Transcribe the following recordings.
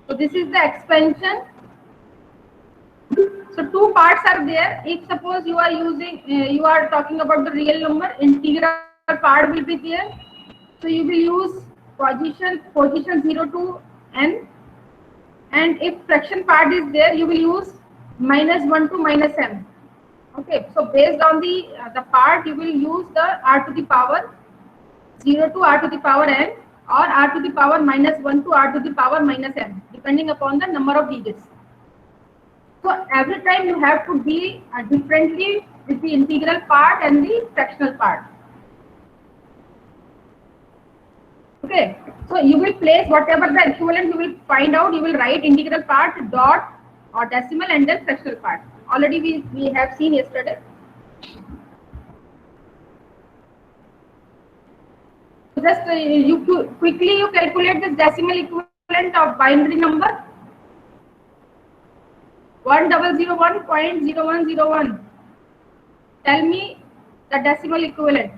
So this is the expansion. So two parts are there. If suppose you are using, you are talking about the real number, integral part will be there. So you will use position 0 to n, and if fraction part is there, you will use -1 to -m. Okay. So based on the part, you will use the r to the power 0 to r to the power n, or r to the power -1 to r to the power -m, depending upon the number of digits. So every time you have to deal differently with the integral part and the fractional part. Okay, so you will place whatever the equivalent you will find out, you will write integral part dot or decimal and then fractional part. Already we have seen yesterday. So just you quickly you calculate the decimal equivalent of binary number 1001.0101. Tell me the decimal equivalent.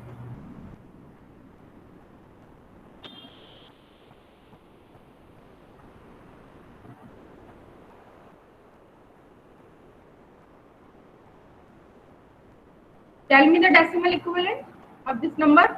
Tell me the decimal equivalent of this number.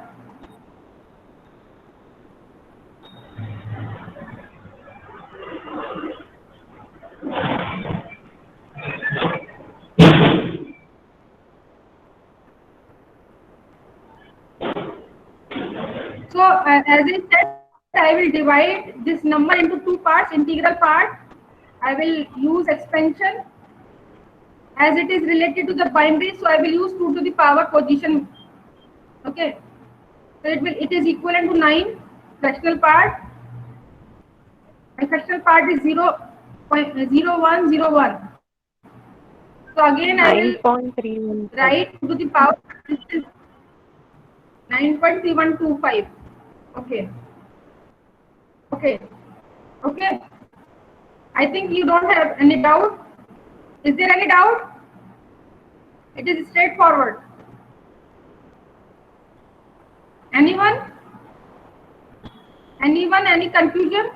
So as I said, I will divide this number into two parts. Integral part, I will use expansion. As it is related to the binary, so I will use 2 to the power position. Okay. So it is equivalent to 9. Fractional part. My fractional part is 0.0101. So again I will 9.315. write 2 to the power. This is 9.3125. Okay. Okay. Okay. I think you don't have any doubt. Is there any doubt? It is straightforward. Anyone? Anyone? Any confusion?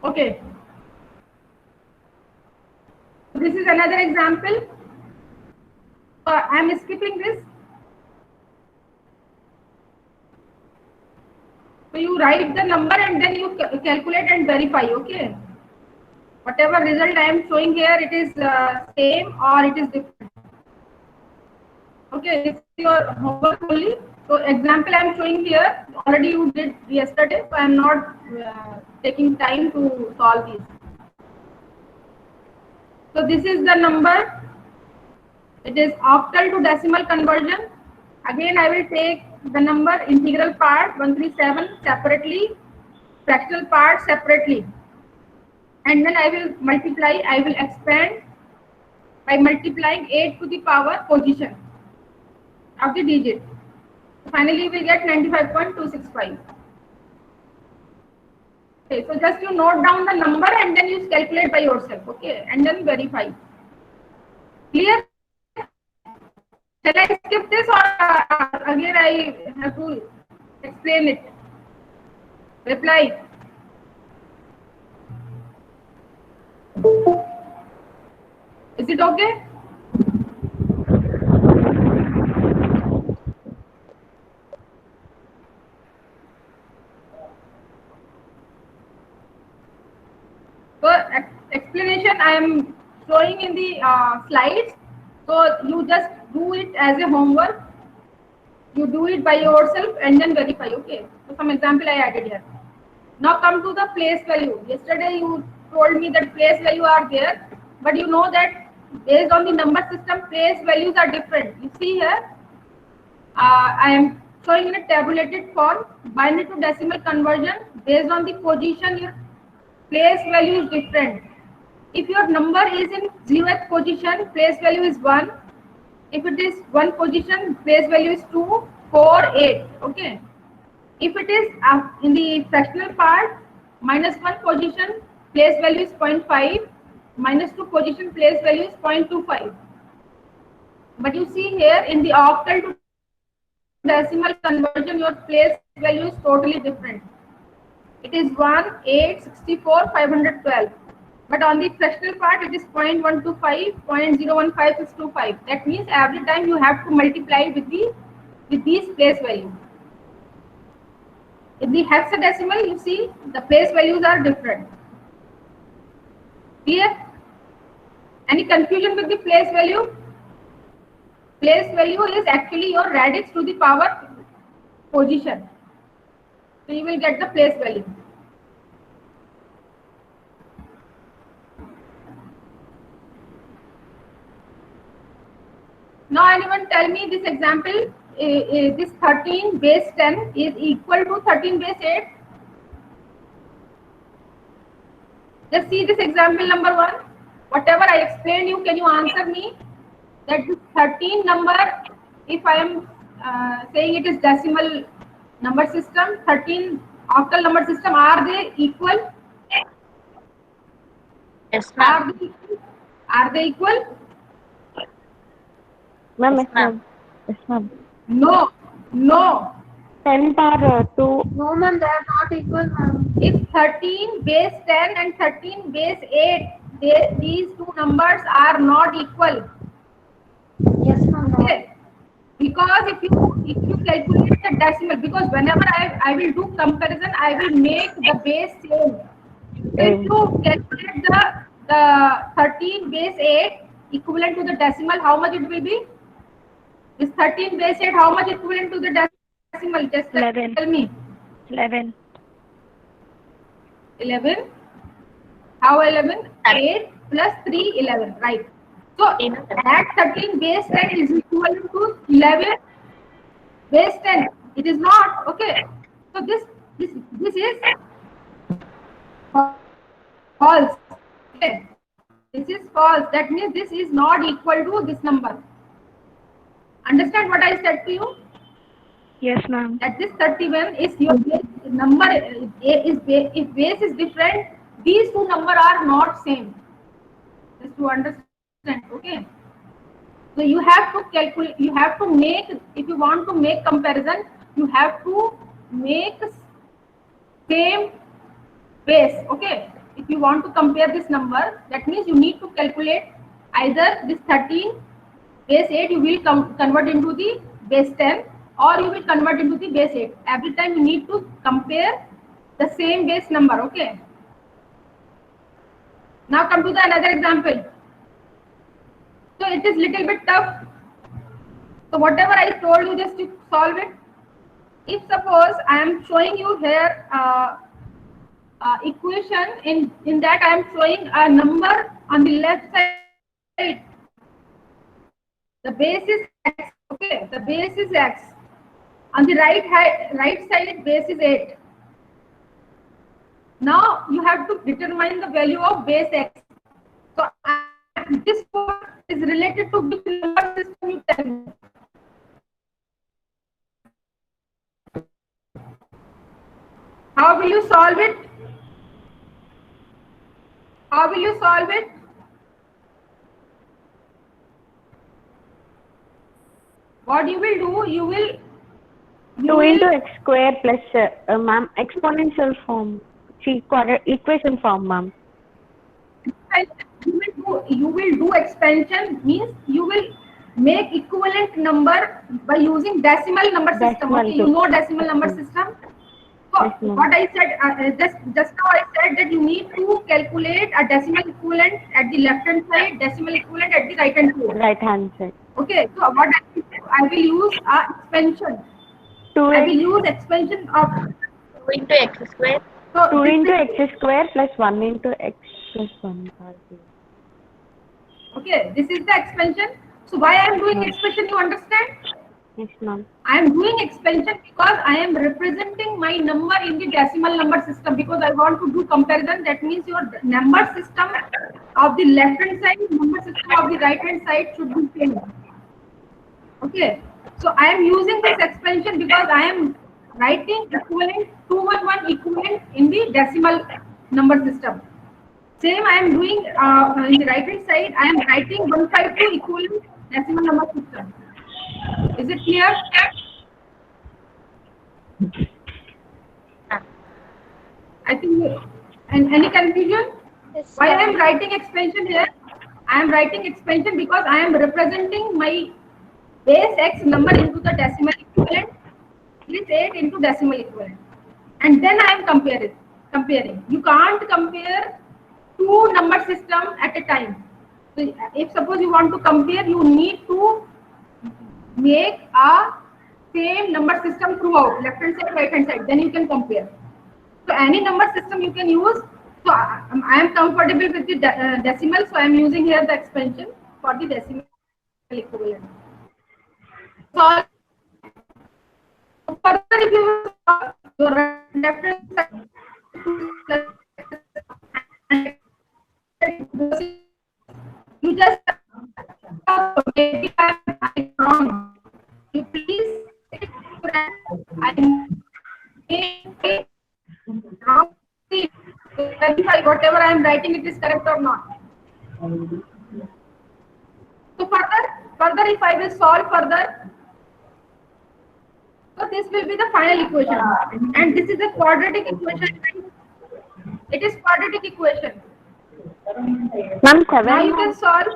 Okay. This is another example. I am skipping this. So you write the number and then you calculate and verify. Okay. Whatever result I am showing here, it is same or it is different. Okay, it's your homework only. So example I am showing here, already you did yesterday, so I am not taking time to solve these. So this is the number. It is octal to decimal conversion. Again I will take the number integral part 137 separately, fractional part separately, and then I will multiply, I will expand by multiplying 8 to the power position of the digit. Finally we get 95.265. Okay, so just you note down the number and then you calculate by yourself. Okay, and then verify. Clear? Shall I skip this or again I have to explain it? Reply. Is it okay? So explanation I am showing in the slides. So you just do it as a homework. You do it by yourself and then verify. Okay. So some example I added here. Now come to the place value. Yesterday you told me that place value are there, but you know that based on the number system, place values are different. You see here, I am showing in a tabulated form, binary to decimal conversion. Based on the position, your place value is different. If your number is in 0th position, place value is 1. If it is 1 position, place value is 2, 4, 8. Okay. If it is in the fractional part, -1 position, place value is 0.5. -2 position, place value is 0.25. But you see here in the octal to decimal conversion, your place value is totally different. it is 1, 8, 64, 512. But on the fractional part, it is 0.125, 0.015625. That means every time you have to multiply with these place values. In the hexadecimal, you see the place values are different. Clear? Any confusion with the place value? Place value is actually your radix to the power position. So you will get the place value. Now anyone tell me this example, this 13 base 10 is equal to 13 base 8. Just see this example number 1. Whatever I explained you, can you answer me that this 13 number, if I am saying it is decimal number system, 13 octal number system, are they equal? Yes, ma'am. Are they equal? Ma'am, Yes, ma'am. Yes, ma'am. No, no. 10 power 2. No, ma'am, they are not equal, ma'am. If 13 base 10 and 13 base 8, these two numbers are not equal. Yes, ma'am. Okay. Because if you calculate the decimal, because whenever I will do comparison, I will make the base same. If you calculate the 13 base 8 equivalent to the decimal, how much it will be? This 13 base 8, how much equivalent to the decimal? Just 11. tell me. 11. 11. How 11? 8 plus 3, 11. Right. So at 13 base 10 is equal to 11 base 10. It is not. Okay. So this is false. Okay. This is false. That means this is not equal to this number. Understand what I said to you? Yes, ma'am. That this 31 is your base number. If base is different, these two numbers are not same. Just to understand. Okay. So you have to calculate. You have to make. If you want to make comparison, you have to make same base. Okay. If you want to compare this number, that means you need to calculate either this 13 base 8 you will convert into the base 10, or you will convert into the base 8. Every time you need to compare the same base number. Okay. Now come to the another example. So it is little bit tough. So whatever I told you, just to solve it. If suppose I am showing you here equation, in that I am showing a number on the left side. The base is x. Okay, the base is x. On the right side, base is 8. Now you have to determine the value of base x. So this one is related to which number system you tell me. How will you solve it? How will you solve it? What you will do, you will 2 into x square plus, ma'am, exponential form. Equation form, ma'am. You will do expansion, means you will make equivalent number by using decimal number system. Decimal Okay, you know decimal number system. So Yes, ma'am. what I said, just now I said that you need to calculate a decimal equivalent at the left hand side, decimal equivalent at the right hand side. Right hand side. Okay, so what I will use expansion. 2 I will use expansion of 2 into x square. so 2 this into is- x square plus 1 into x plus 1. Okay, this is the expansion. So why I am doing expansion, you understand? Yes, ma'am. I am doing expansion because I am representing my number in the decimal number system, because I want to do comparison. That means your number system of the left hand side, number system of the right hand side should be same. Okay, so I am using this expansion because I am writing equivalent 211 equivalent in the decimal number system. Same I am doing in the right hand side. I am writing 152 equivalent decimal number system. Is it clear? I think, and any confusion? Yes, Why I am ma'am. writing expansion here? I am writing expansion because I am representing my base x number into the decimal equivalent, is 8 into decimal equivalent. And then I am comparing. You can't compare two number system at a time. So if suppose you want to compare, you need to make a same number system throughout, left hand side, right hand side, then you can compare. So any number system you can use. So I am comfortable with the decimal, so I am using here the expansion for the decimal equivalent. So further, if you your left hand side, you just maybe I'm wrong. You please I may wrong. See, verify whatever I am writing it is correct or not. So further if I will solve further, so this will be the final equation, and this is a quadratic equation. It is quadratic equation. Ma'am, Now you 7. can solve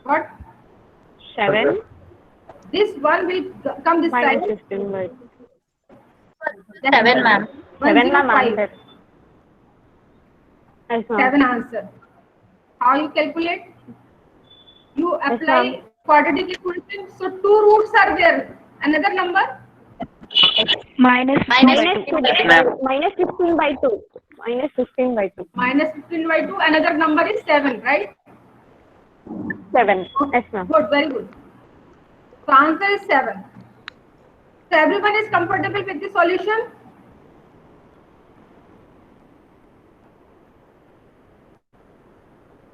what? 7 This one will come this minus side. 15 by 2. 7, ma'am. 7 ma'am 105. answer. Yes, ma'am. 7 answer. How you calculate? You Yes, apply ma'am. quadratic equation. So two roots are there. Another number? Minus Minus 15 15 by minus 15 by 2. Minus 15 by 2. Minus 15 by 2. Another number is 7, right? 7. Yes, ma'am. Good, very good. So answer is 7. So everyone is comfortable with the solution?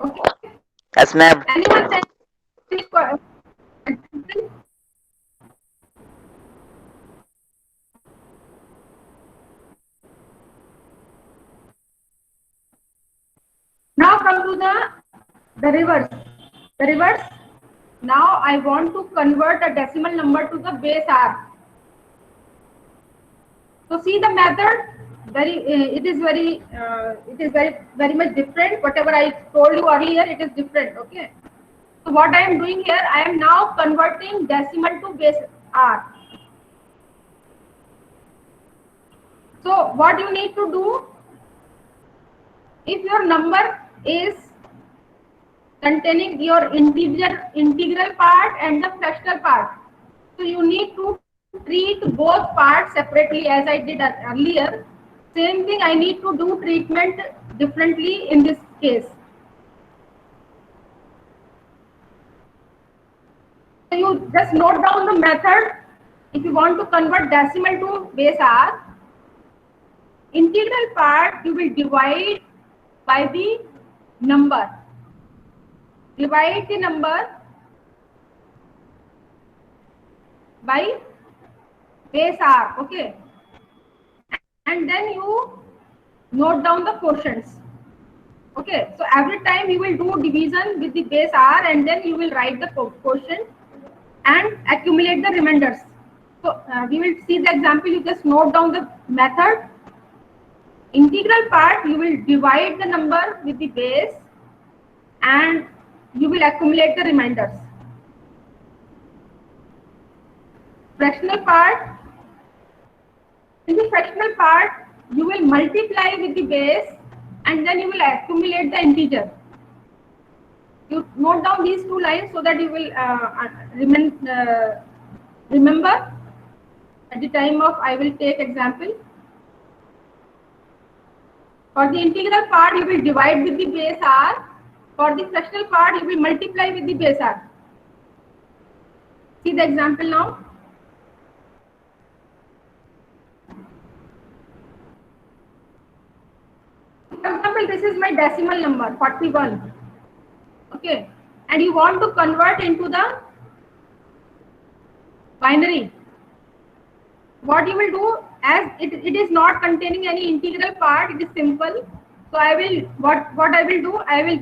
Okay. Yes, ma'am. Anyone say any question? Now come to the reverse. The reverse. Now I want to convert a decimal number to the base r. So see the method. It is very much different. Whatever I told you earlier, it is different. Okay. So what I am doing here, I am now converting decimal to base r. So what you need to do, if your number is containing your integral part and the fractional part, so you need to treat both parts separately as I did earlier. Same thing, I need to do treatment differently in this case. So you just note down the method. If you want to convert decimal to base r, integral part you will divide by the number. Divide the number by base r, okay? And then you note down the quotients. Okay, so every time you will do division with the base r and then you will write the quotient and accumulate the remainders. So we will see the example. You just note down the method. Integral part you will divide the number with the base and you will accumulate the remainders. Fractional part, in the fractional part you will multiply with the base and then you will accumulate the integer. You note down these two lines so that you will remember at the time of I will take example. For the integral part you will divide with the base r. For the fractional part you will multiply with the base r. See the example now. For example, this is my decimal number 41. Okay, and you want to convert into the binary. What you will do, as it is not containing any integral part, it is simple. So I will what I will do, I will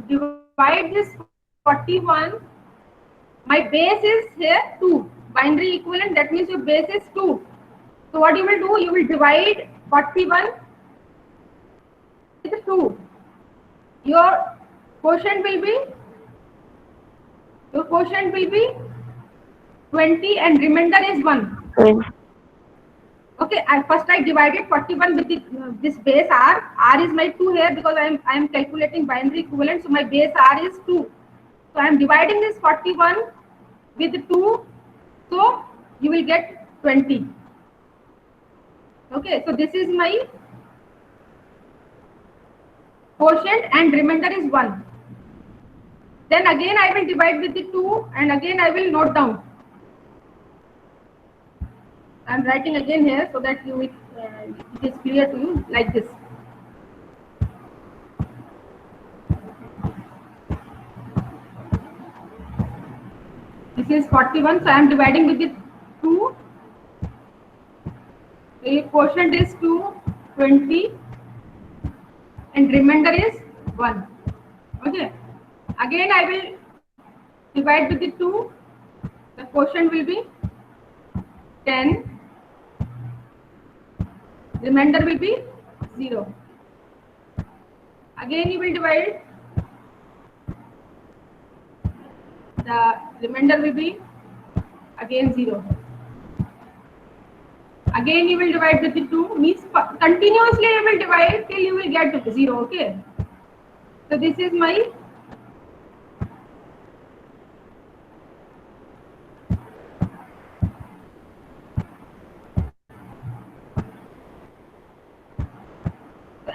divide this 41. My base is here 2. Binary equivalent, that means your base is 2. So what you will do, you will divide 41 with 2. Your quotient will be 20 and remainder is 1. Okay, first I divided 41 with this base r. R is my 2 here because I am calculating binary equivalent. So my base r is 2. So I am dividing this 41 with 2. So you will get 20. Okay, so this is my quotient and remainder is 1. Then again I will divide with the 2 and again I will note down. I am writing again here so that it is clear to you like this. This is 41, so I am dividing with the 2. The quotient is 2, 20 and remainder is 1. Okay. Again I will divide with the 2. The quotient will be 10. Remainder will be 0. Again you will divide. The remainder will be again 0. Again you will divide with the 2. Means continuously you will divide till you will get to 0. Okay. So this is my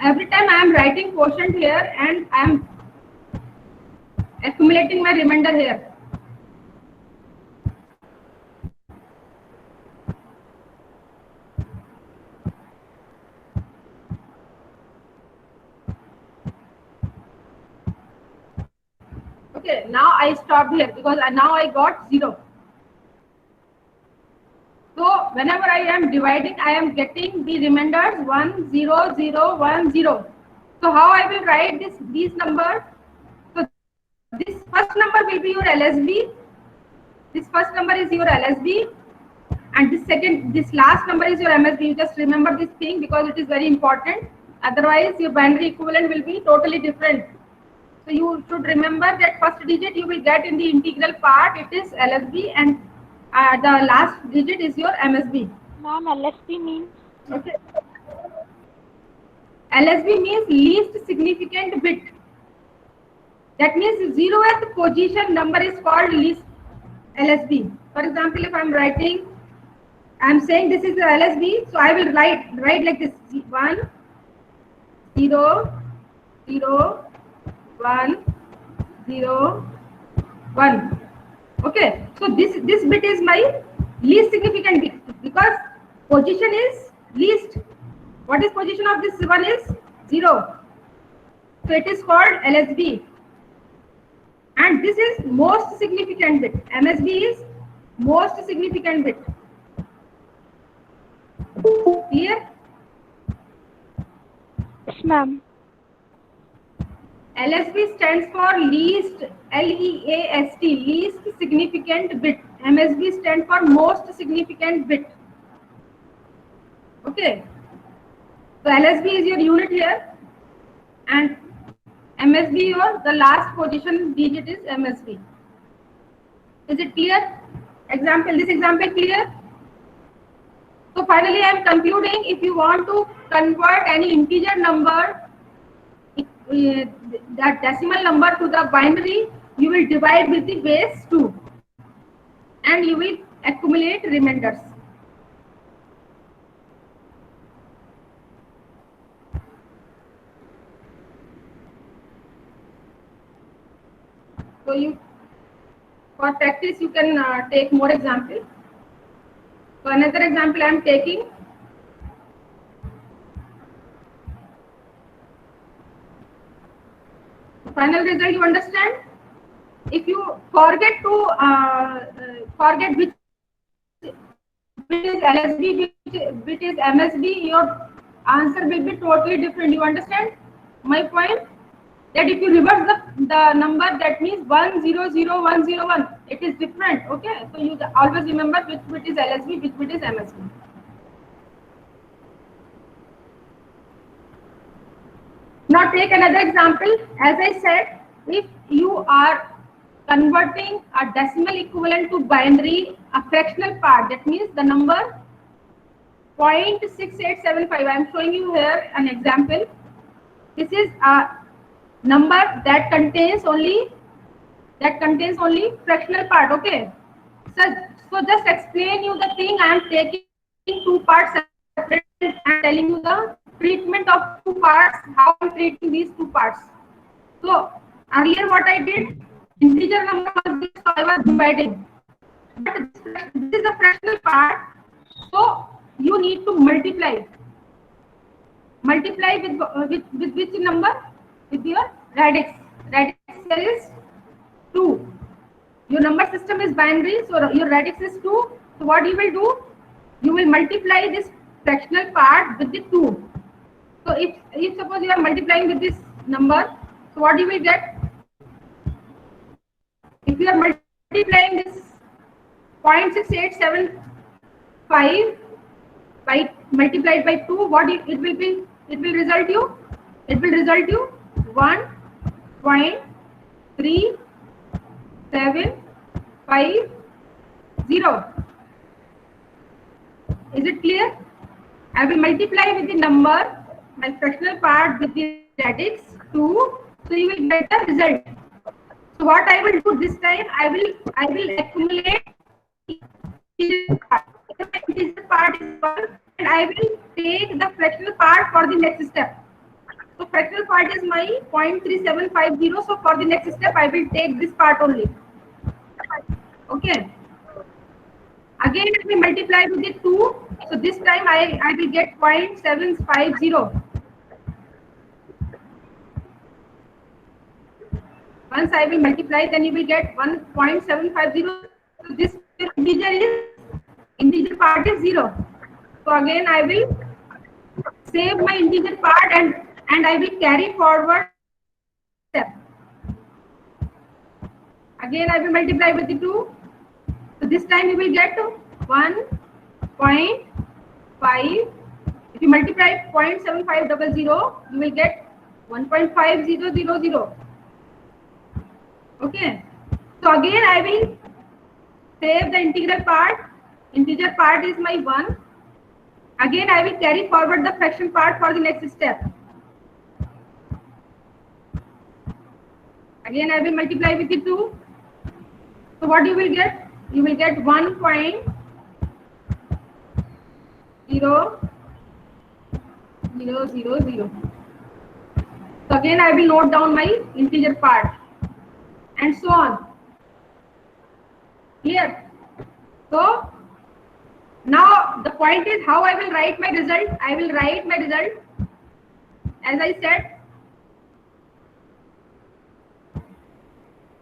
every time I am writing quotient here and I am accumulating my remainder here. Okay, now I stopped here because now I got 0. So whenever I am dividing, I am getting the remainders 1, 0, 0, 1, 0. So how I will write these numbers? So this first number will be your LSB. This first number is your LSB, and this last number is your MSB. You just remember this thing because it is very important. Otherwise, your binary equivalent will be totally different. So you should remember that first digit you will get in the integral part. It is LSB, and the last digit is your MSB. Ma'am, LSB means? Okay. LSB means least significant bit. That means 0th position number is called least LSB. For example, if I am writing, I am saying this is the LSB, so I will write like this: 1, 0, 0, 1, 0, 1. Okay, so this bit is my least significant bit because position is least. What is position of this one is 0. So it is called LSB. And this is most significant bit. MSB is most significant bit. Clear? Yes, ma'am. LSB stands for least, LEAST, least significant bit. MSB stands for most significant bit. Okay. So LSB is your unit here, and MSB or the last position digit is MSB. Is it clear? This example clear? So finally I am concluding, if you want to convert any integer number, that decimal number to the binary, you will divide with the base 2 and you will accumulate remainders. So for practice you can take more examples. So another example I am taking. Final result you understand? If you forget to forget which is LSB, which is MSB, your answer will be totally different. You understand my point? That if you reverse the number, that means 100101. It is different. Okay, so you always remember which bit is LSB, which bit is MSB. Now take another example. As I said, if you are converting a decimal equivalent to binary, a fractional part, that means the number 0.6875. I am showing you here an example. This is a number that contains only fractional part. Okay. So just explain you the thing. I am taking two parts separate and telling you the treatment of two parts, how I am treating these two parts. So earlier what I did, integer number was this, so I was dividing. But this is a fractional part, so you need to multiply. Multiply with which number? With your radix. Radix here is 2. Your number system is binary, so your radix is 2. So what you will do? You will multiply this fractional part with the 2. So if suppose you are multiplying with this number, so what you will get? If you are multiplying this 0.6875 by multiplied by 2, what it will be? It will result you 1.3750. Is it clear? I will multiply with the number, my fractional part with the radix 2, so you will get the result. So what I will do this time, I will accumulate integer part. The integer part is 1, and I will take the fractional part for the next step. So fractional part is my 0.3750. So for the next step, I will take this part only. Okay. Again, if we multiply with the 2, so this time I will get 0.750. Once I will multiply, then you will get 1.750. So this integer part is 0. So again I will save my integer part and I will carry forward step. Again I will multiply with the 2. So this time you will get 1.5. If you multiply 0.7500, you will get 1.5000. Okay. So again I will save the integral part. Integer part is my 1. Again I will carry forward the fraction part for the next step. Again I will multiply with the 2. So what you will get? You will get 1.0000. So again I will note down my integer part and so on. Clear? So now the point is how I will write my result. I will write my result as I said.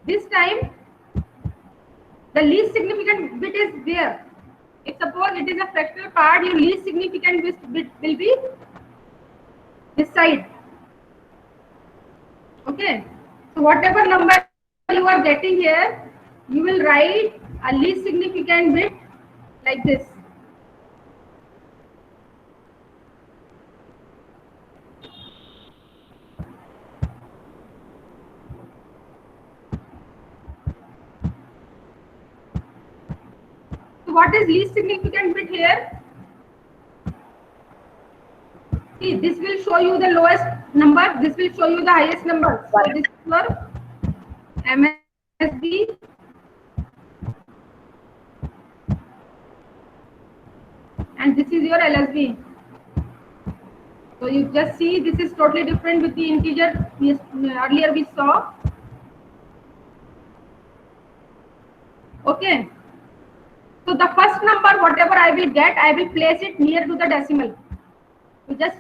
This time the least significant bit is there. If suppose it is a fractional part, your least significant bit will be this side. Okay. So whatever number you are getting here, you will write a least significant bit like this. So what is least significant bit here? See, this will show you the lowest number. This will show you the highest number. So this is your MSB. And this is your LSB. So you just see this is totally different with the integer earlier we saw. Okay. So the first number, whatever I will get, I will place it near to the decimal. So just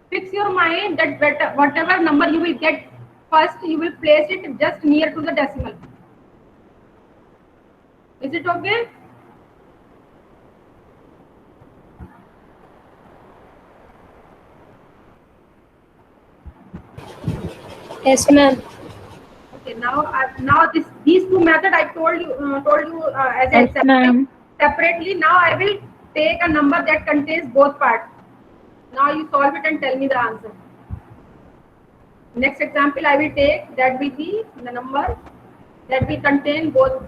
fix your mind that whatever number you will get first, you will place it just near to the decimal. Is it okay? Yes, ma'am. Okay. Now these two methods I told you as Yes, a ma'am. separately. Now I will take a number that contains both parts. Now you solve it and tell me the answer. Next example I will take, that will be the number that will contain both.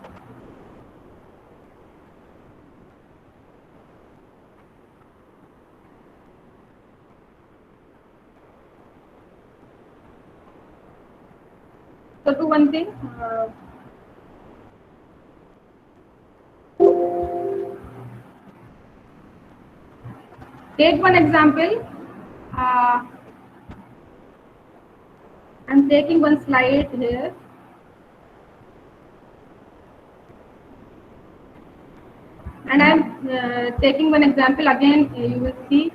So do one thing. Take one example. I'm taking one slide here. And I'm taking one example again, you will see.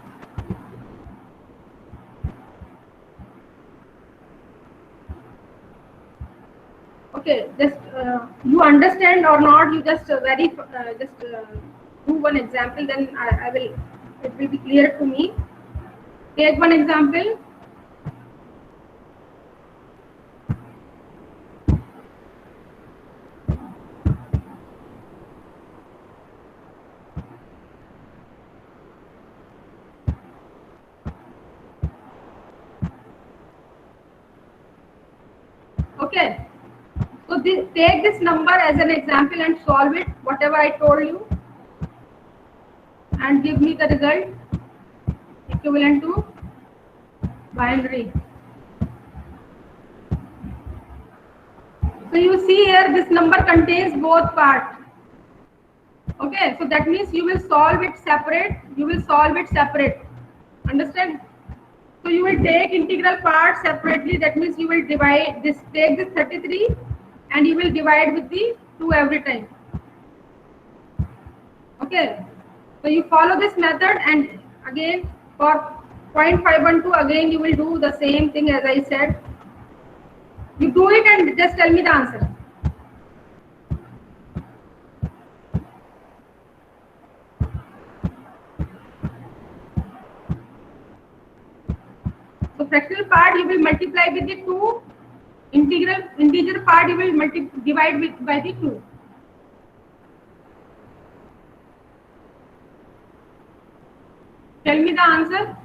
Okay, just you understand or not, you just do one example, then I will, it will be clear to me. Take one example. Okay, so take this number as an example and solve it, whatever I told you, and give me the result equivalent to binary. So you see here, this number contains both parts. Okay, so that means you will solve it separate. You will solve it separate. Understand? So you will take integral part separately. That means you will divide this. Take this 33, and you will divide with the 2 every time. Okay. So you follow this method, and again for 0.512, again you will do the same thing as I said. You do it and just tell me the answer. So fractional part you will multiply with the 2. Integer part you will divide by the 2. Tell me the answer.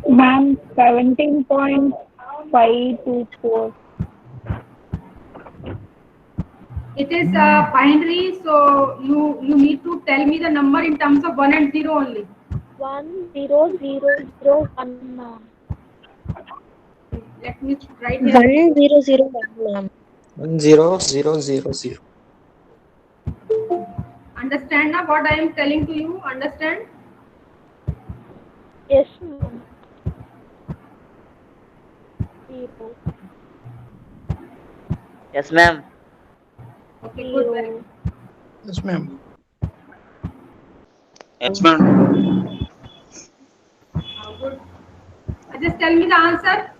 Ma'am, 17.524. It is binary, so you need to tell me the number in terms of 1 and 0 only. 10001, ma'am. Let me write here. 1001, ma'am. 10000. Understand now what I am telling to you? Understand? Yes, ma'am. 0. Yes, ma'am. Okay, good. Very good. Yes, ma'am. Yes, ma'am. Good. Just tell me the answer.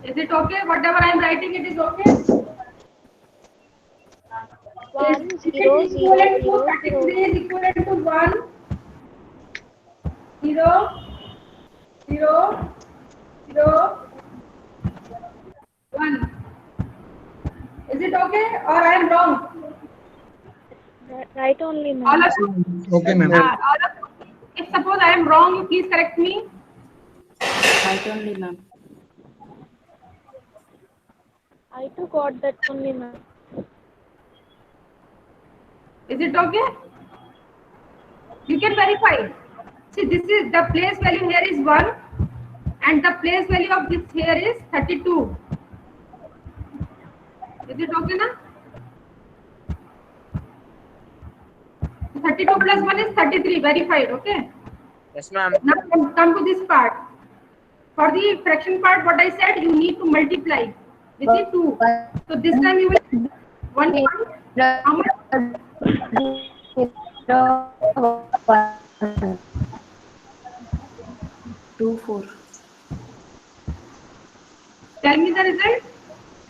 Is it okay? Whatever I am writing, it is okay? Is it equivalent to 33 is equivalent to 1, 0, 0, 0, 1. Is it okay or I am wrong? Right only, ma'am. All of you, Okay, ma'am. if suppose I am wrong, you please correct me. Right only, ma'am. I too got that only, ma'am. Is it okay? You can verify. See, this is the place value here is 1 and the place value of this here is 32. Is it okay now? 32 plus 1 is 33, verified, okay? Yes, ma'am. Now come to this part. For the fraction part, what I said, you need to multiply with the 2. So this time you will 1 point. How much? 24. Tell me the result.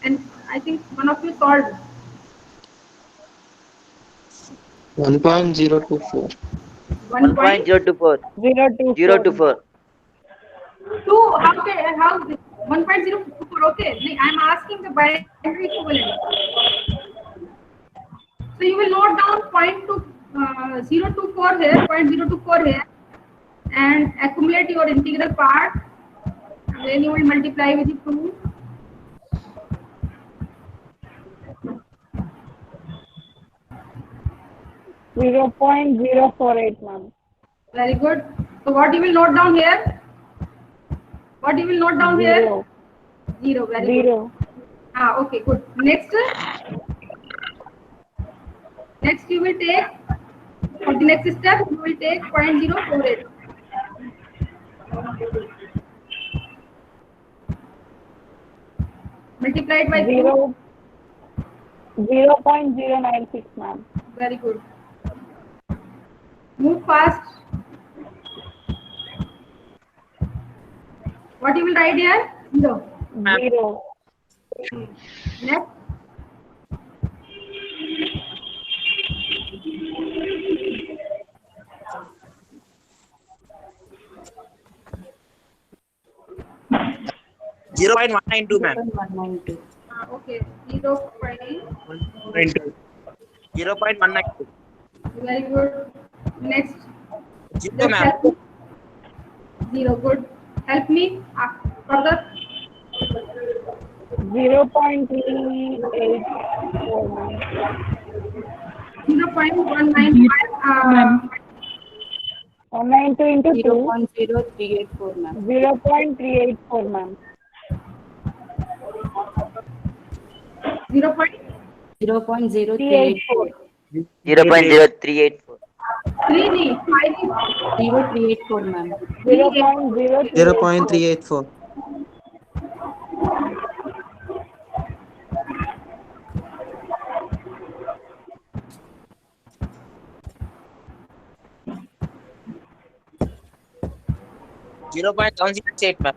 And I think one of you solved. 1.024. 1.024. 024. 2, how 1.024, okay. I'm asking the binary equivalent. So you will note down 0.024 here, 0.024 here, and accumulate your integral part. Then you will multiply with the 2. Zero 0.048, ma'am. Very good. So what you will note down here? What you will note down here? 0. 0. Very 0. good. Okay, good. Next you will take, for the next step, you will take 0.048. Multiplied by 2. 0.096, ma'am. Very good. Move fast. What you will write here? 0. 0. Next. Zero 0.192, ma'am. 192. Okay. 0.192. 0.192. Very good. Next. 0, Just ma'am. help me. 0. Good. Help me. Further. 0.384, ma'am. 0.195. 192 into 2. 0.0384, ma'am. 0.384, ma'am. 0.0384. 0.0384. 0384, ma'am. 0.384. 0.168, ma'am.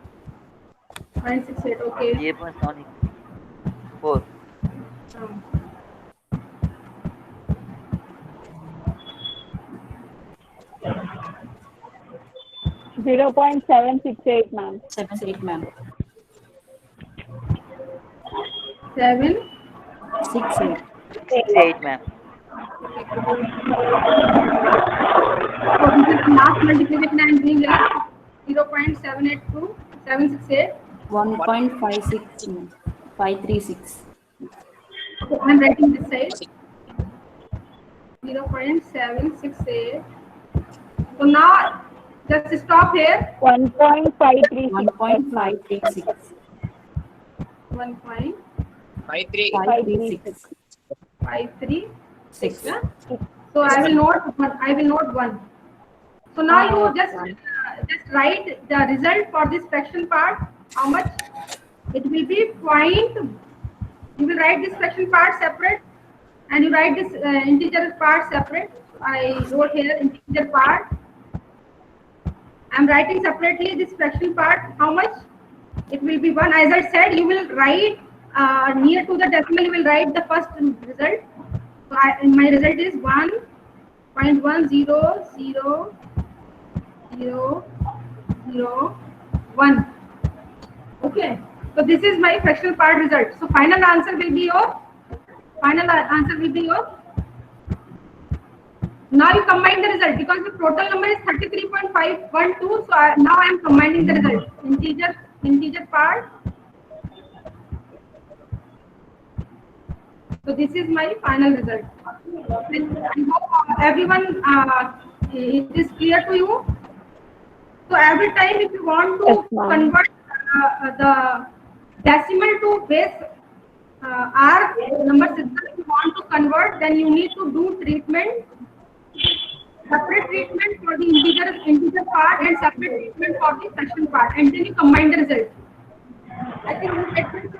0.68. Okay. 0.74. 0.768, ma'am. 78, ma'am. 7. 68. 68, ma'am. So this is the last multiplication I am doing here. 0.782. 768. 1.56, ma'am. 536. So I am writing this side. 0.768. So now just stop here. 1.536. 1.536. 1.536. 536. Yeah? So I will note 1. So now you just write the result for this fraction part. How much? It will be point. You will write this fraction part separate, and you write this integer part separate. I wrote here integer part. I am writing separately this fraction part. How much? It will be 1. As I said, you will write near to the decimal. You will write the first result. So my result is 1.1000001. Okay. So this is my fractional part result. So final answer will be your. Now you combine the result because the total number is 33.512. So now I am combining the result. Integer part. So this is my final result. I hope everyone it is clear to you. So every time if you want to Yes, ma'am. convert the decimal to base R number system, if you want to convert, then you need to do separate treatment for the integer part and separate treatment for the fraction part, and then you combine the result. I think you get it.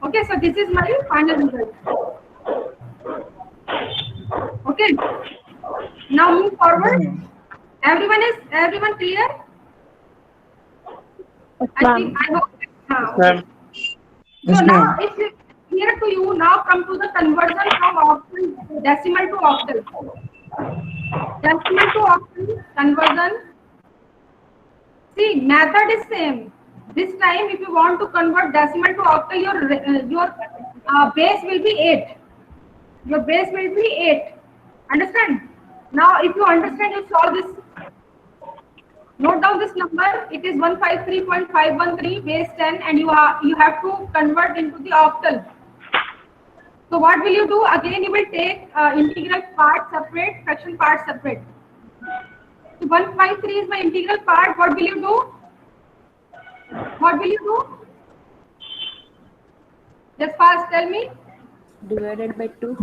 Okay, so this is my final result. Okay. Now move forward. Everyone clear? Yes, I ma'am. hope. Ma'am. So now it's clear to you. Now come to the conversion from octal decimal to octal. Decimal to octal conversion. See, method is same. This time, if you want to convert decimal to octal, your base will be 8. Your base will be 8. Understand? Now, if you understand, you solve this. Note down this number. It is 153.513 base 10, and you have to convert into the octal. So what will you do? Again, you will take integral part separate, fraction part separate. So 153 is my integral part. What will you do? What will you do? Just fast tell me. Divided by 2.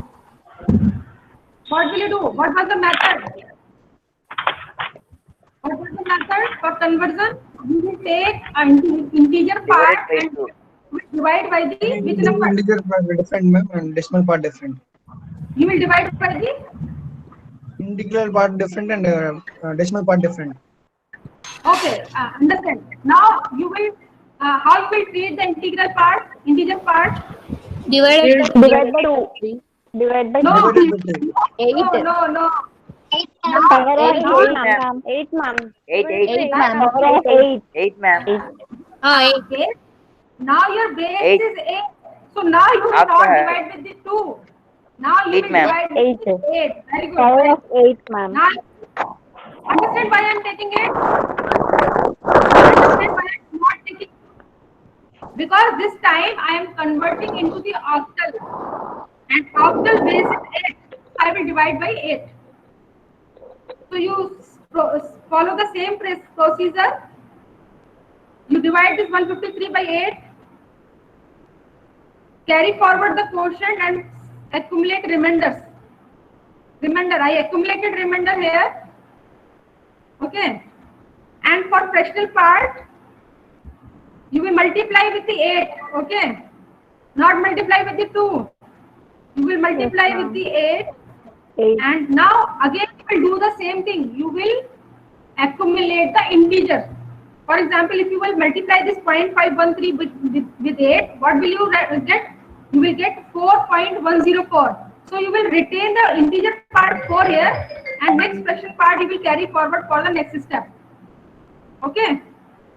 What will you do? What was the method? What was the method for conversion? You will take an integer part Divided by and divide by the which number? Integer part different, ma'am, and decimal part different. You will divide by the Integral part different and decimal part different. okay. Understand. Now you will how you will treat the integral part, integer part? Divide by 2. Divide by No, Divided by 2. no. Power of 8, Eight, ma'am. 8, ma'am. 8, Power of 8. 8, ma'am. Okay. Now your base Eight. is 8. So now you will After not her. divide with the 2. Now you Eight, will ma'am. divide with the 8. Very good. Power of 8, ma'am. Now, understand why I am taking it? Understand why I am not taking it? Because this time I am converting into the octal. And octal base is 8. I will divide by 8. So you follow the same procedure. You divide this 153 by 8. Carry forward the quotient and accumulate remainders. Remainder, I accumulated remainder here. Okay. And for fractional part, you will multiply with the 8. Okay. Not multiply with the 2. You will multiply with the 8. 8. And now again you will do the same thing. You will accumulate the integer. For example, if you will multiply this 0.513 with 8, what will you get? You will get 4.104. So you will retain the integer part 4 here, and next fraction part you will carry forward for the next step. Okay.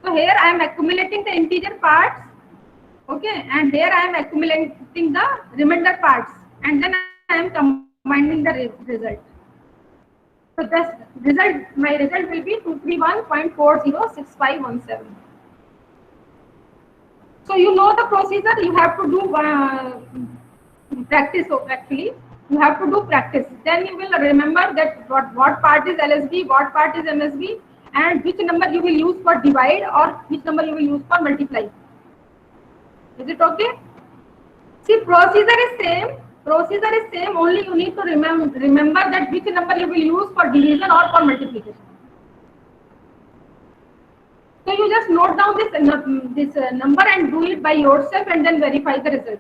So here I am accumulating the integer parts. Okay, and here I am accumulating the remainder parts, and then I am combining the result. So this result, my result will be 231.406517. So you know the procedure. You have to do practice. So actually, you have to do practice. Then you will remember that what part is LSB, what part is MSB, and which number you will use for divide or which number you will use for multiply. Is it okay? See, procedure is same. Procedure is same. Only you need to remember that which number you will use for division or for multiplication. So you just note down this number and do it by yourself, and then verify the result.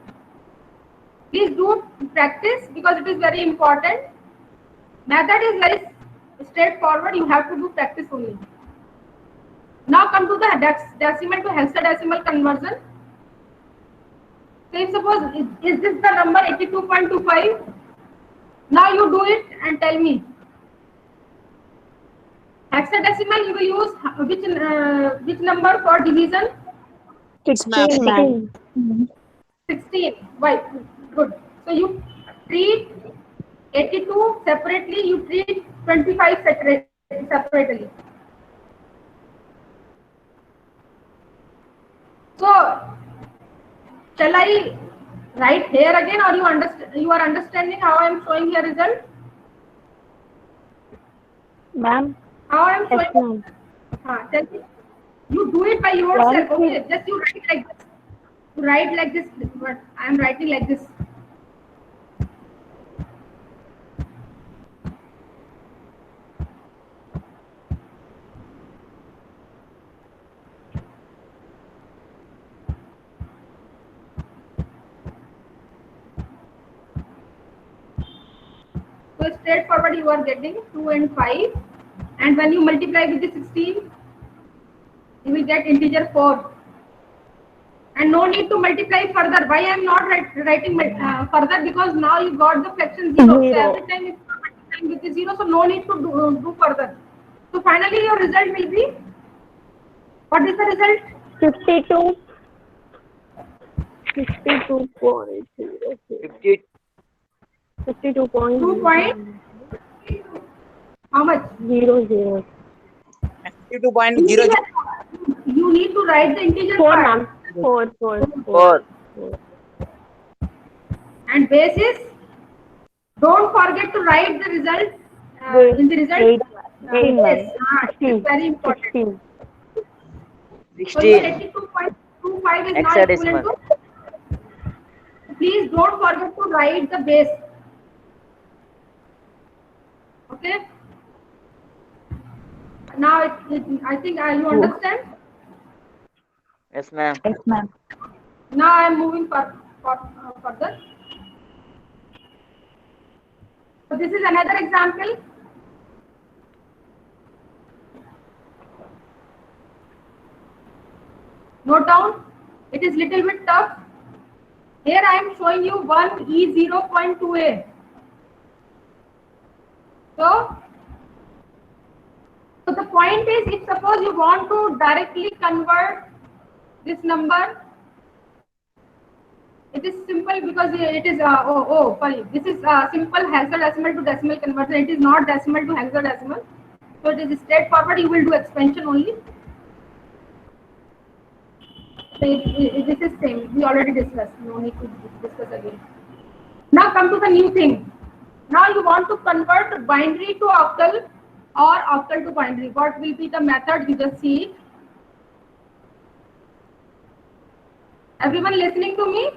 Please do practice because it is very important. Method is very straightforward. You have to do practice only. Now come to the decimal to hexadecimal conversion. So if suppose, is this the number 82.25? Now you do it and tell me. Hexadecimal you will use which number for division? 16, ma'am. 16. Why? Good. So you treat 82 separately, you treat 25 separately. So shall I write here again, or you are understanding how I am showing here result? Ma'am. How I am Yes, showing? ma'am. Tell me. You do it by yourself. Okay. Just you write like this. You write like this. But I am writing like this. So straightforward you are getting 2 and 5, and when you multiply with the 16, you will get integer 4. And no need to multiply further. Why I am not writing further? Because now you got the fraction 0. So every time if you are multiplying with the 0, so no need to do further. So finally your result will be What is the result? 52. 52.00. 50, 2 point. How much? 52.00. 52.00. You need to write the integer 4, part. ma'am. 4. 4. And basis. Don't forget to write the result in the result. 8, 18, ma'am. Yes, it's very important. 16. So your 16. 82.25 is not Hexadecimal. equivalent to. Please don't forget to write the base. Okay. Now I think you understand. Yes, ma'am. Yes, ma'am. Now I am moving further. So this is another example. Note down. It is little bit tough. Here I am showing you 1E0.2a. So the point is, if suppose you want to directly convert this number, it is simple because it is sorry, this is simple hexadecimal to decimal conversion. It is not decimal to hexadecimal, so it is straightforward. You will do expansion only. So this is same. We already discussed. No need to discuss again. Now come to the new thing. Now you want to convert binary to octal or octal to binary. What will be the method? You just see it. Everyone listening to me?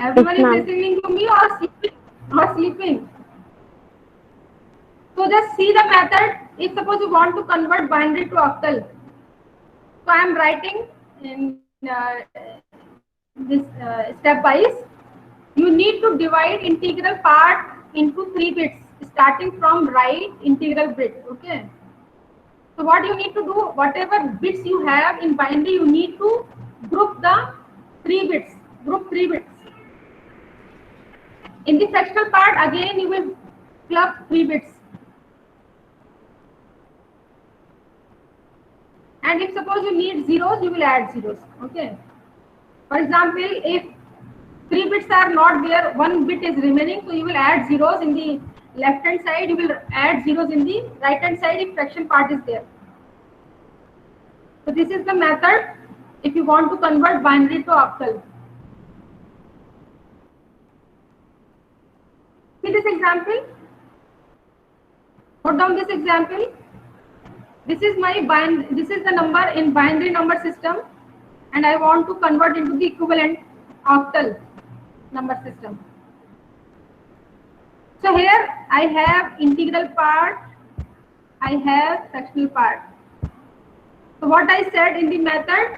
Everyone is listening to me or sleeping? So just see the method. If suppose you want to convert binary to octal. So I am writing in this stepwise. You need to divide integral part into 3 bits, starting from right integral bit. Okay. So what you need to do, whatever bits you have in binary, you need to group the 3 bits. Group 3 bits. In the fractional part, again you will club 3 bits. And if suppose you need zeros, you will add zeros. Okay. For example, if 3 bits are not there, 1 bit is remaining, so you will add zeros in the left hand side, you will add zeros in the right hand side if fraction part is there. So this is the method if you want to convert binary to octal. See this example. Note down this example. This is the number in binary number system, and I want to convert into the equivalent octal number system. So here I have integral part, I have fractional part. So what I said in the method?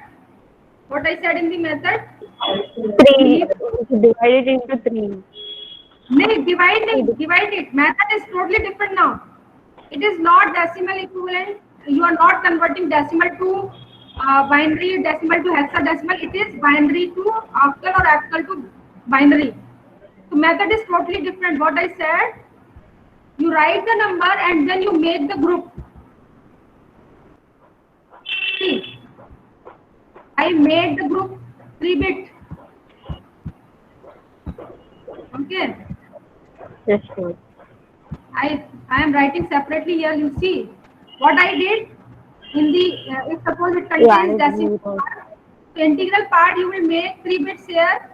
3. Divided into 3. No, divide it. Method is totally different now. It is not decimal equivalent. You are not converting decimal to binary, decimal to hexadecimal. It is binary to octal or octal to binary. So method is totally different. What I said, you write the number and then you make the group. See, I made the group 3 bit. Okay. Yes, sir. I am writing separately here. You see what I did in the if suppose it contains decimal part, so integral part you will make 3 bits here,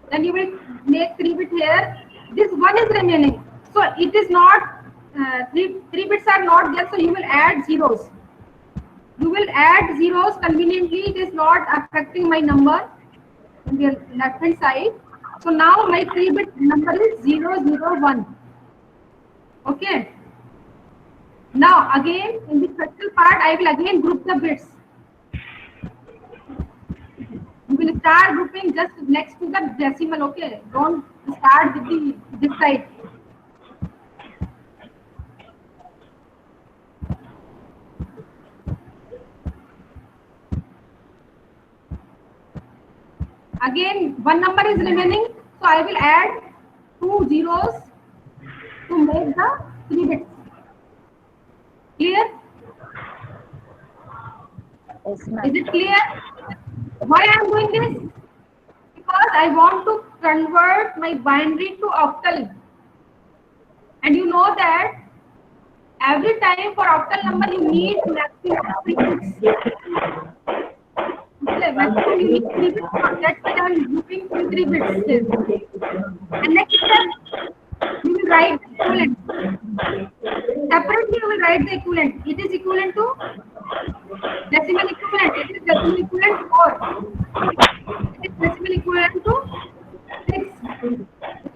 then you will make 3 bit here. This one is remaining, so it is not 3 bits are not there, so you will add zeros. You will add zeros conveniently. It is not affecting my number in the left hand side. So now my 3 bit number is 001. Okay. Now again in the fractional part I will again group the bits. You will start grouping just next to the decimal. Okay. Don't start with this side. Again one number is remaining, so I will add 2 zeros to make the 3 bits. Clear? Yes, ma'am. Is it clear? Why I am doing this? Because I want to convert my binary to octal. And you know that every time for octal number you need maximum 3 bits. Okay, maximum you need 3 bits. That's why I am using 3 bits still. And next step, you will write equivalent. Separately you will write the equivalent. It is equivalent to decimal equivalent. It is decimal equivalent to 4. It is decimal equivalent to 6. It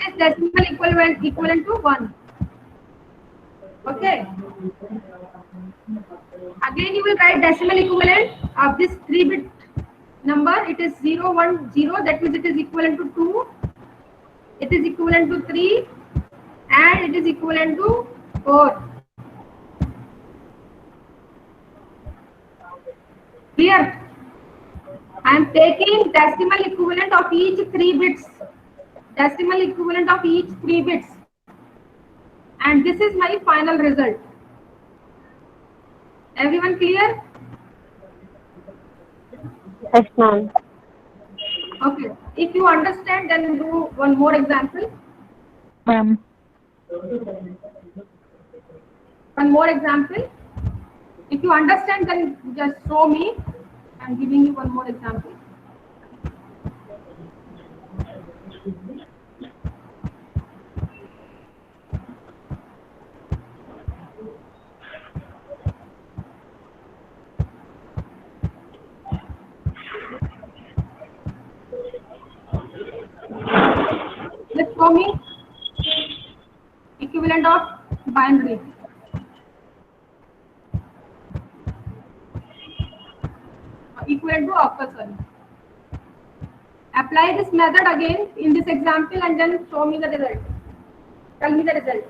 is decimal equivalent to 1. Okay. Again you will write decimal equivalent of this 3-bit number. It is 0, 1, 0. That means it is equivalent to 2. It is equivalent to 3. And it is equivalent to 4. Clear? I am taking decimal equivalent of each 3 bits. Decimal equivalent of each 3 bits. And this is my final result. Everyone clear? Yes, ma'am. Okay. If you understand, then do one more example. Ma'am. One more example. If you understand, then just show me. I'm giving you one more example. Just show me equivalent of binary. Equivalent to octal, sorry. Apply this method again in this example and then show me the result. Tell me the result.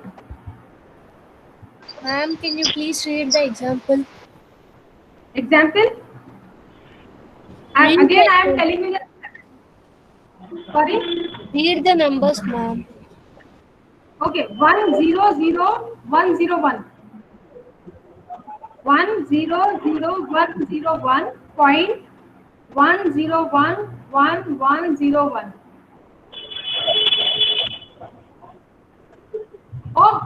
Ma'am, can you please read the example? Example? And again, I am telling you the. Sorry? Read the numbers, ma'am. Okay, 1 0 0 1 0 1. 1 0 0 1 0 1 point 1 0 1 1 1 0 1. Oh.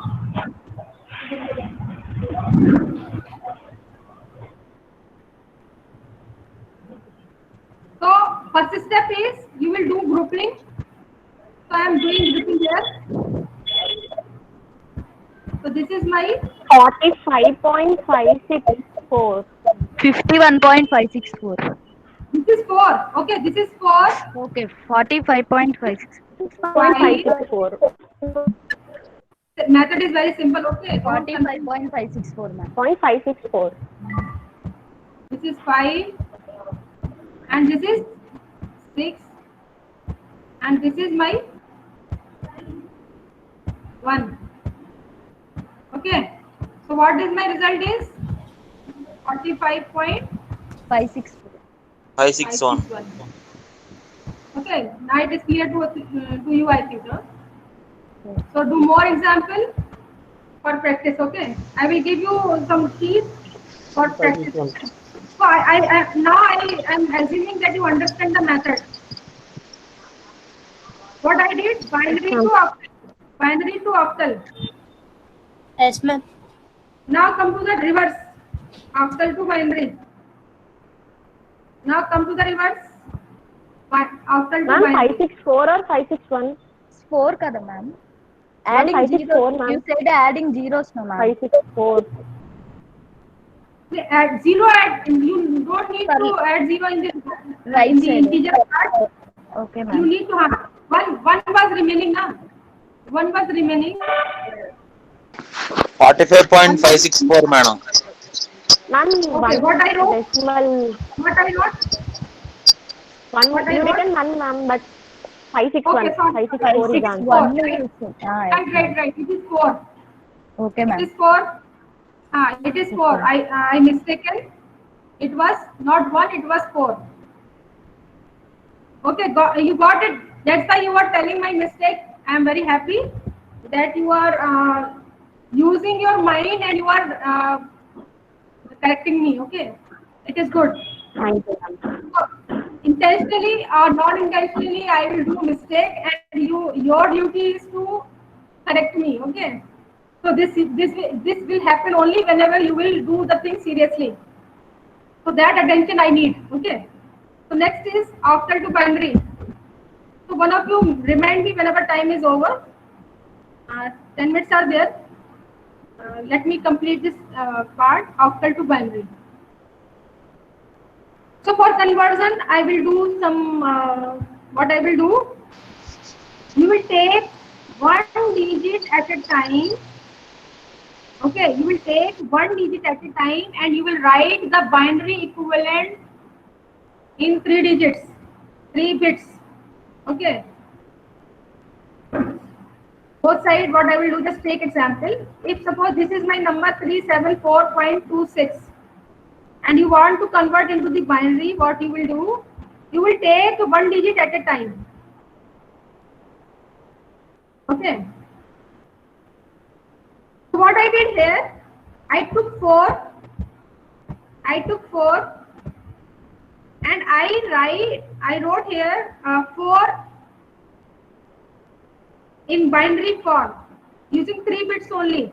So first step is you will do grouping. So I am doing grouping here. So this is my 45.564. 51.564. this is 4. Okay, this is 4. Okay, 45.56. 5.564. The method is very simple. Okay, 45.564, ma'am. 0.564. this is 5 and this is 6 and this is my 1. Okay, so what is my result is 45.561. 564. Okay, now it is clear to you, I think. Huh? So do more example for practice. Okay, I will give you some keys for practice. So now I am assuming that you understand the method. What I did, binary to octal. Binary to octal. Yes, ma'am. Now come to the reverse. Octal to binary. Now come to the reverse. Octal to Ma'am, binary. 564 or 561? 4 kada, ma'am. Ma'am, Adding 564, zeros. ma'am. You said adding zeros, no, ma'am. 564. Add zero. You don't need to add zero in the Right in the side. integer part. Okay, You ma'am. need to have one was remaining now. One was remaining. 45.564, madam. Ma'am, Okay, what I wrote? decimal. What I wrote? One, What I you wrote? written 1, ma'am, but 561. Okay, sorry. 564 is answer. 561. Right. It is 4. Okay, It ma'am. is 4. It is 4. I mistaken. It was not 1. It was 4. Okay, you got it. That's why you are telling my mistake. I am very happy that you are using your mind and you are correcting me. Okay, it is good. Thank you, ma'am. So, intentionally or non-intentionally, I will do mistake, and your duty is to correct me. Okay. So this will happen only whenever you will do the thing seriously. So that attention I need. Okay. So next is octal to binary. So one of you remind me whenever time is over. 10 minutes are there. Let me complete this part, octal to binary. So for conversion, I will do some, what I will do, you will take one digit at a time. Okay, you will take one digit at a time and you will write the binary equivalent in 3 digits, 3 bits. Okay. Both sides, what I will do, just take example. If suppose this is my number 374.26 and you want to convert into the binary, what you will do? You will take one digit at a time. Okay. So what I did here, I took 4 and I wrote here 4 in binary form using 3 bits only.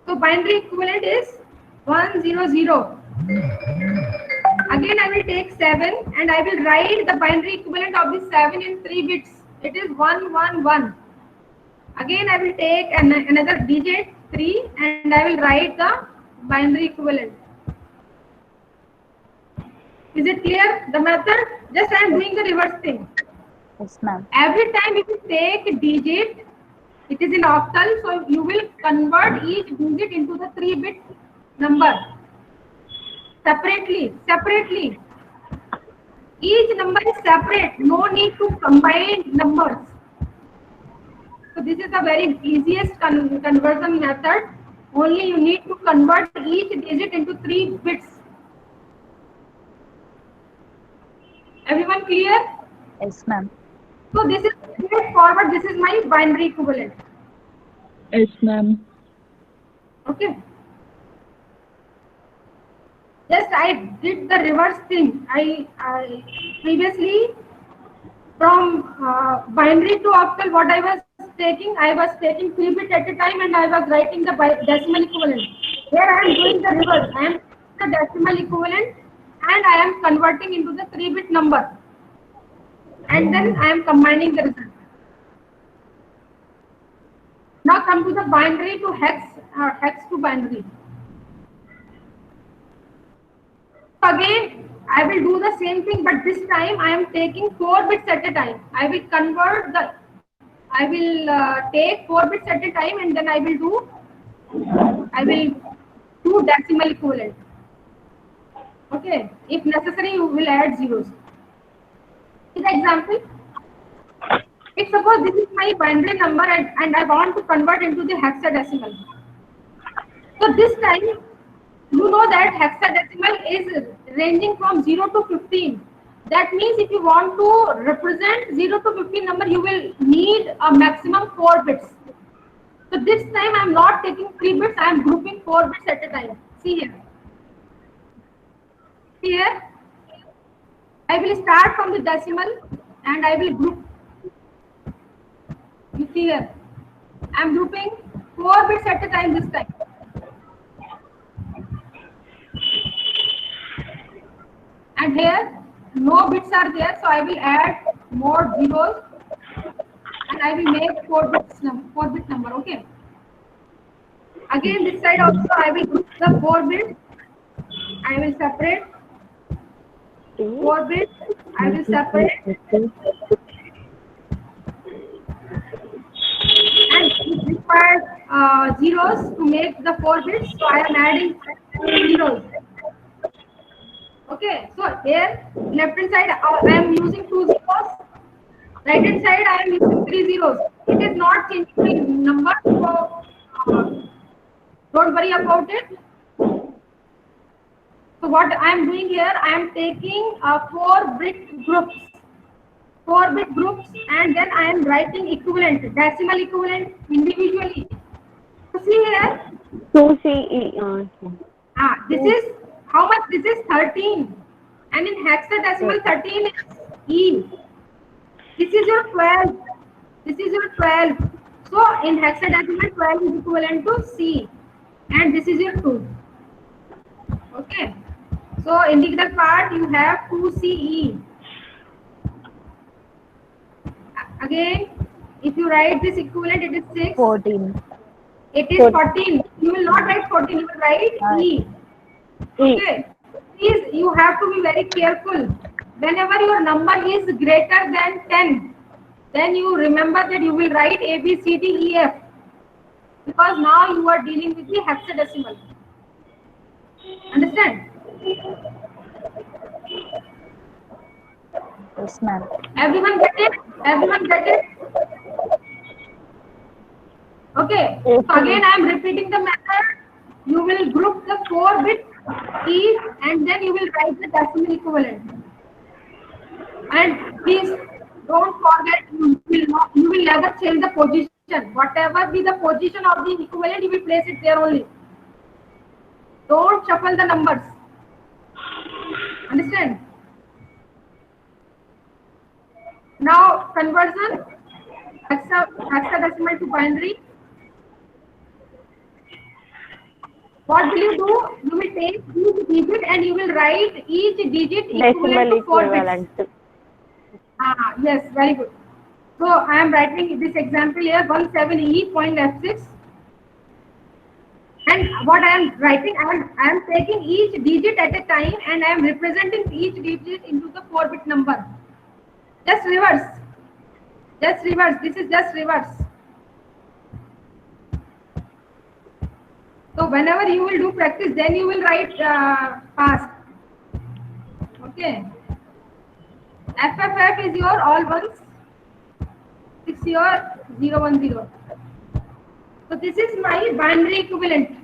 So binary equivalent is 100. Again I will take 7 and I will write the binary equivalent of the 7 in 3 bits. It is 111. Again I will take another digit 3 and I will write the binary equivalent. Is it clear? The method? Just I am doing the reverse thing. Yes, ma'am. Every time if you take a digit, it is in octal, so you will convert each digit into the 3-bit number separately. Each number is separate, no need to combine numbers. So this is the very easiest conversion method. Only you need to convert each digit into 3 bits. Everyone clear? Yes, ma'am. So this is straightforward. This is my binary equivalent. Yes, ma'am. Okay. Just I did the reverse thing. I previously from binary to octal, what I was taking 3 bits at a time and I was writing the decimal equivalent. Here I am doing the reverse. I am the decimal equivalent and I am converting into the 3-bit number. And then I am combining the result. Now come to the binary to hex, hex to binary. So again, I will do the same thing, but this time I am taking 4 bits at a time. I will take 4 bits at a time and then I will do decimal equivalent. Okay, if necessary, you will add zeros. This example, if suppose this is my binary number and I want to convert into the hexadecimal. So this time, you know that hexadecimal is ranging from 0 to 15. That means if you want to represent 0 to 15 number, you will need a maximum 4 bits. So this time I am not taking 3 bits, I am grouping 4 bits at a time. See here. Here, I will start from the decimal and I will group. You see here, I am grouping 4 bits at a time this time. And here, no bits are there, so I will add more zeros and I will make 4-bit number. Okay. Again, this side also I will group the 4 bits. I will separate 4 bits. I will separate. And it requires zeros to make the 4 bits, so I am adding zeros. Okay, so here left hand side I am using 2 zeros, right hand side I am using 3 zeros. It is not changing the number, so don't worry about it. So what I am doing here, I am taking 4-bit groups, and then I am writing equivalent, decimal equivalent individually. So see here. So see, This is how much? This is 13. And in hexadecimal 13 is E. This is your 12. This is your 12. So in hexadecimal 12 is equivalent to C. And this is your 2. Okay. So integral part you have 2CE. Again, if you write this equivalent, it is 6. 14. It is 14. You will not write 14, you will write E. Okay. Please, you have to be very careful. Whenever your number is greater than 10, then you remember that you will write A, B, C, D, E, F. Because now you are dealing with the hexadecimal. Understand? Yes, ma'am. Everyone get it? Everyone get it? Okay. So again, I am repeating the method. You will group the 4 bits each, and then you will write the decimal equivalent. And please don't forget, you will never change the position. Whatever be the position of the equivalent, you will place it there only. Don't shuffle the numbers. Understand? Now conversion, hexadecimal to binary. What will you do? You will take each digit and you will write each digit equivalent to 4 bits. Yes, very good. So I am writing this example here, 17E.F6. And what I am writing, I am taking each digit at a time and I am representing each digit into the 4-bit number. Just reverse. Just reverse. This is just reverse. So whenever you will do practice, then you will write fast. Okay. FFF is your all ones. 6 your 010. So this is my binary equivalent.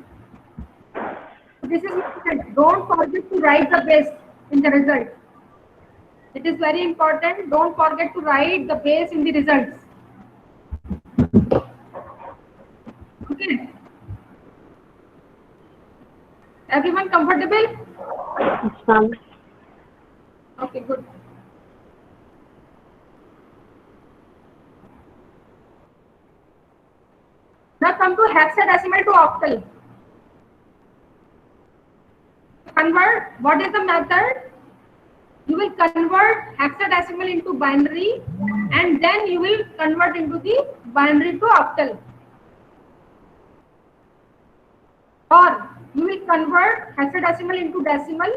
This is my, don't forget to write the base in the result. It is very important. Don't forget to write the base in the results. Okay. Everyone comfortable? Yes, ma'am. Okay, good. Now come to hexadecimal to octal. Convert, what is the method? You will convert hexadecimal into binary and then you will convert into the binary to octal. Or you will convert hexadecimal into decimal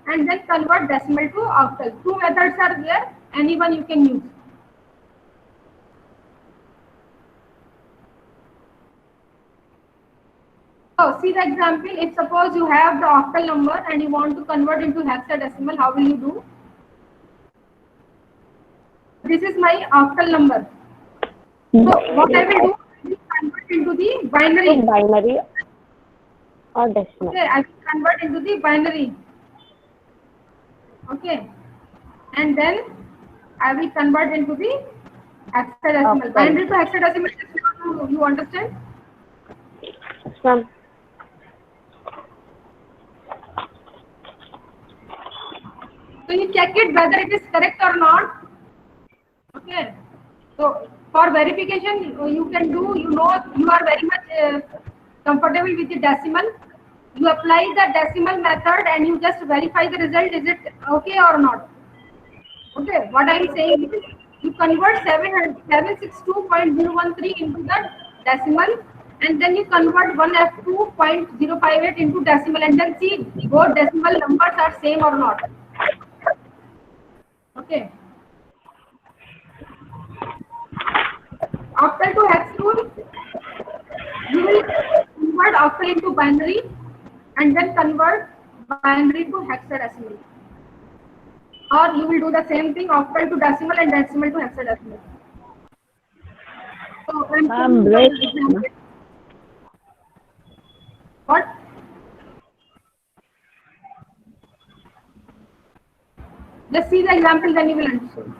and then convert decimal to octal. 2 methods are there, anyone you can use. So see the example, if suppose you have the octal number and you want to convert into hexadecimal, how will you do? This is my octal number. So what I will do is convert into the binary. Binary or decimal. Okay, I will convert into the binary. Okay. And then I will convert into the hexadecimal. Okay. Binary to hexadecimal, you understand? Yes, ma'am. So you check it whether it is correct or not. Okay. So for verification, you can do, you are very much comfortable with the decimal. You apply the decimal method and you just verify the result. Is it okay or not? Okay. What I am saying is you convert 762.013 into the decimal and then you convert 1F2.058 into decimal and then see both decimal numbers are same or not. Okay. Octal to hex rule, you will convert octal into binary and then convert binary to hexadecimal. Or you will do the same thing, octal to decimal and decimal to hexadecimal. So what? Just see the example, then you will understand.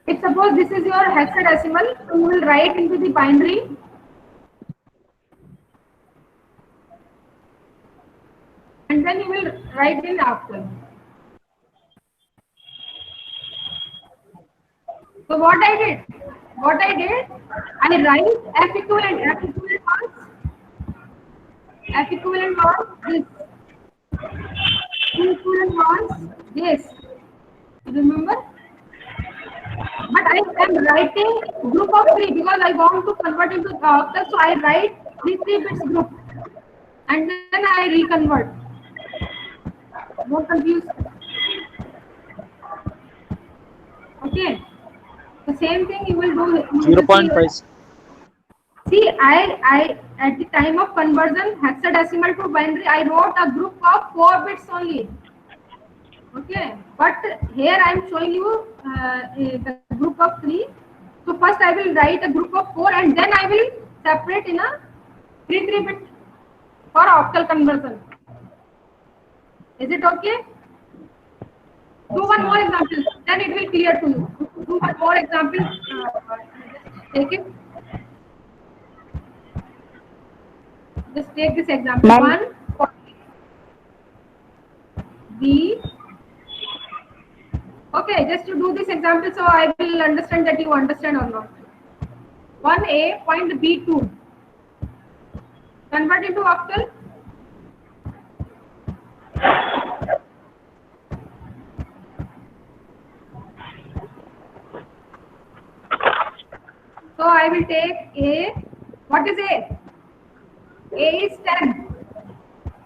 If suppose this is your hexadecimal, so you will write into the binary. And then you will write in octal. So what I did, I write F equivalent. F equivalent was this. Q equivalent was this. You remember? But I am writing group of 3 because I want to convert into octal. So I write 3 bits group and then I reconvert. Not confused. Okay. The same thing you will do. 0.5. See, I at the time of conversion hexadecimal to binary, I wrote a group of 4 bits only. Okay, but here I am showing you the group of 3. So first I will write a group of 4 and then I will separate in a 3 bit for octal conversion. Is it okay? Do one more example, then it will clear to you. Do one more example. Take it. Just take this example. Ma'am. 1 B. Okay, just to do this example, so I will understand that you understand or not. 1A point B2. Convert into octal. So I will take A. What is A? A is 10.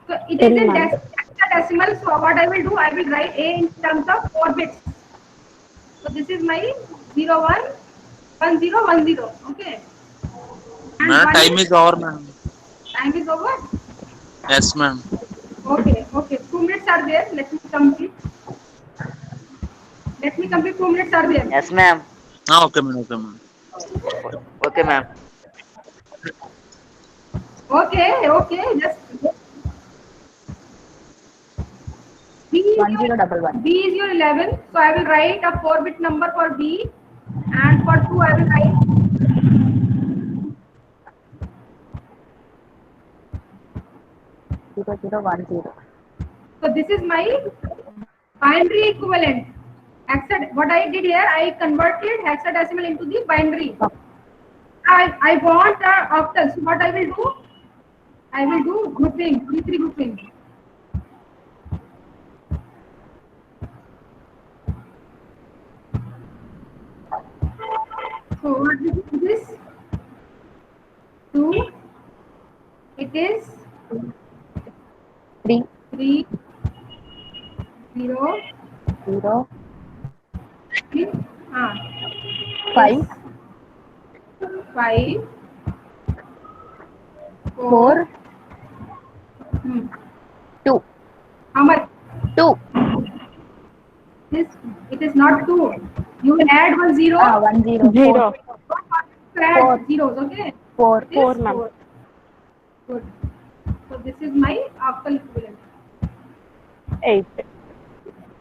So it is in decimal. So what I will do, I will write A in terms of 4 bits. So this is my 0, 1, 1, 0, 1, 0. Okay. And Ma'am, 1 time is over, ma'am. Time is over. Yes, ma'am. Okay. 2 minutes are there. Let me complete. 2 minutes are there. Yes, ma'am. Ah, okay, ma'am. Okay, ma'am. Okay, ma'am. Okay. Just B is 1011. B is your 11. So I will write a 4-bit number for B, and for 2 I will write 0010. So this is my binary equivalent. What I did here, I converted hexadecimal into the binary. I want octal. So what I will do? I will do grouping, 3 grouping. So what is this? 2. It is 3 3 0 0 3 5 5 4 2. How much? 2. It is not 2. You will add 1 0. 1 0. 0. Add Four. zeros, okay? 4. It is 4, ma'am. 4. Good. So this is my octal equivalent. 8.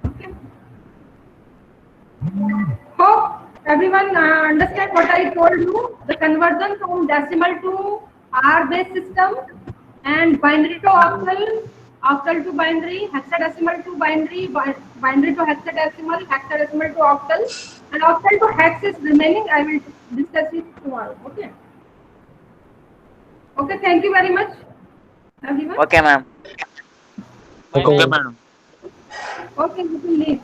Okay. Hope everyone understand what I told you. The conversion from decimal to R-based system and binary to octal, octal to binary, hexadecimal to binary, binary to hexadecimal, hexadecimal to octal, and octal to hex is remaining. I will discuss it tomorrow. Okay. Okay. Thank you very much, everyone. Okay, ma'am. Okay, madam. Okay, you can leave.